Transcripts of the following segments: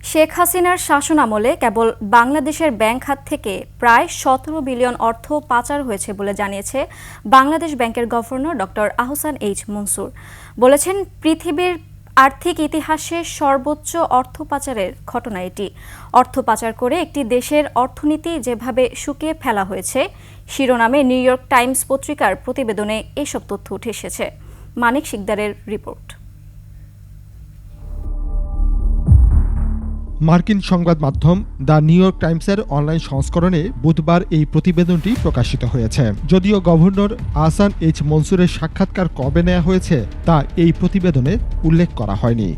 শেখ হাসিনার শাসনামলে কেবল বাংলাদেশের ব্যাংক খাত থেকে প্রায় ১৭ বিলিয়ন অর্থ পাচার হয়েছে বলে জানিয়েছে বাংলাদেশ ব্যাংকের governor doctor Ahsan H Mansur. বলেছেন, পৃথিবীর আর্থিক ইতিহাসে সর্বোচ্চ অর্থ পাচারের ঘটনা এটি। অর্থ পাচার করে একটি দেশের অর্থনীতি যেভাবে শুকিয়ে ফেলা হয়েছে, শিরোনামে নিউ ইয়র্ক টাইমস পত্রিকার প্রতিবেদনে এসব তথ্য উঠে এসেছে। মানিক শিকদারের রিপোর্ট। মার্কিন সংবাদ মাধ্যম দ্য নিউ ইয়র্ক টাইমসের অনলাইন সংস্করণে বুধবার এই প্রতিবেদনটি প্রকাশিত হয়েছে। যদিও গভর্নর আহসান এইচ মনসুরের সাক্ষাৎকার কবে নেওয়া হয়েছে তা এই প্রতিবেদনে উল্লেখ করা হয়নি।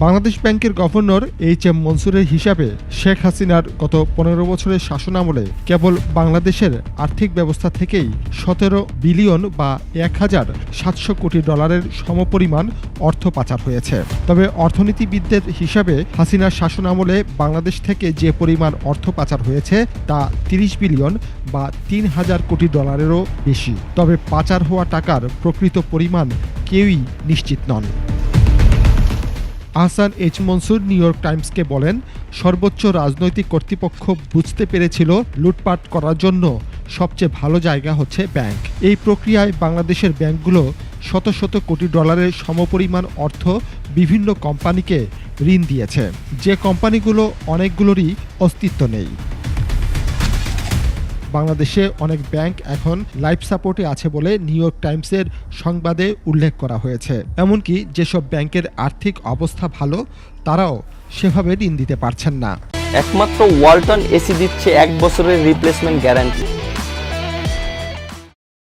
বাংলাদেশ ব্যাংকের গভর্নর এইচ এম মনসুরের হিসাবে শেখ হাসিনার গত ১৫ বছরের শাসনামলে কেবল বাংলাদেশের আর্থিক ব্যবস্থা থেকেই ১৭ বিলিয়ন বা ১,৭০০ কোটি ডলারের সমপরিমাণ অর্থ পাচার হয়েছে। তবে অর্থনীতিবিদদের হিসাবে হাসিনার শাসনামলে বাংলাদেশ থেকে যে পরিমাণ অর্থ পাচার হয়েছে তা ৩০ বিলিয়ন বা ৩,০০০ কোটি ডলারেরও বেশি। তবে পাচার হওয়া টাকার প্রকৃত পরিমাণ কেউই নিশ্চিত নন। Ahsan H Mansoor New York টাইমসকে বলেন, সর্বোচ্চ রাজনৈতিক কর্তৃপক্ষ বুঝতে পেরেছিল লুটপাট করার জন্য সবচেয়ে ভালো জায়গা হচ্ছে ব্যাংক। এই প্রক্রিয়ায় বাংলাদেশের ব্যাংকগুলো শত শত কোটি ডলারের সমপরিমাণ অর্থ বিভিন্ন কোম্পানিকে ঋণ দিয়েছে, যে কোম্পানিগুলো অনেকগুলোরই অস্তিত্ব নেই। বাংলাদেশে অনেক ব্যাংক এখন লাইফ সাপোর্টে আছে বলে নিউ ইয়র্ক টাইমসের সংবাদে উল্লেখ করা হয়েছে। এমনকি যেসব ব্যাংকের আর্থিক অবস্থা ভালো তারাও সেভাবে ঋণ দিতে পারছেন না। একমাত্র ওয়ালটন এসি দিচ্ছে ১ বছরের রিপ্লেসমেন্ট গ্যারান্টি।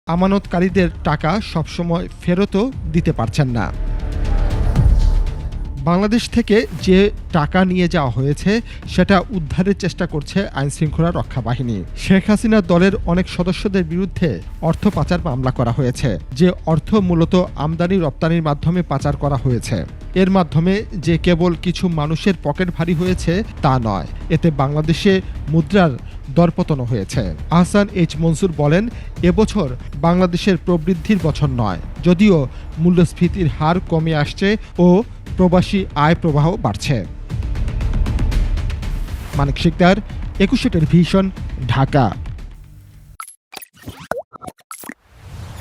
আমানতকারীদের টাকা সবসময় ফেরতও দিতে পারছেন না। বাংলাদেশ থেকে যে টাকা নিয়ে যাওয়া হয়েছে সেটা উদ্ধারের চেষ্টা করছে আইনশৃঙ্খলা রক্ষা বাহিনী। শেখ হাসিনা দলের অনেক সদস্যদের বিরুদ্ধে অর্থ পাচার মামলা করা হয়েছে, যে অর্থ মূলত আমদানি রপ্তানির মাধ্যমে পাচার করা হয়েছে। এর মাধ্যমে যে কেবল কিছু মানুষের পকেট ভারী হয়েছে তা নয়, এতে বাংলাদেশে মুদ্রার দরপতন হয়েছে। আহসান এইচ মনসুর বলেন, এবছর বাংলাদেশের প্রবৃদ্ধির বছর নয়, যদিও মূল্যস্ফীতির হার কমে আসছে ও প্রবাসী আয় প্রবাহ বাড়ছে। মানিক শিকদার, ২১ টেলিভিশন, ঢাকা।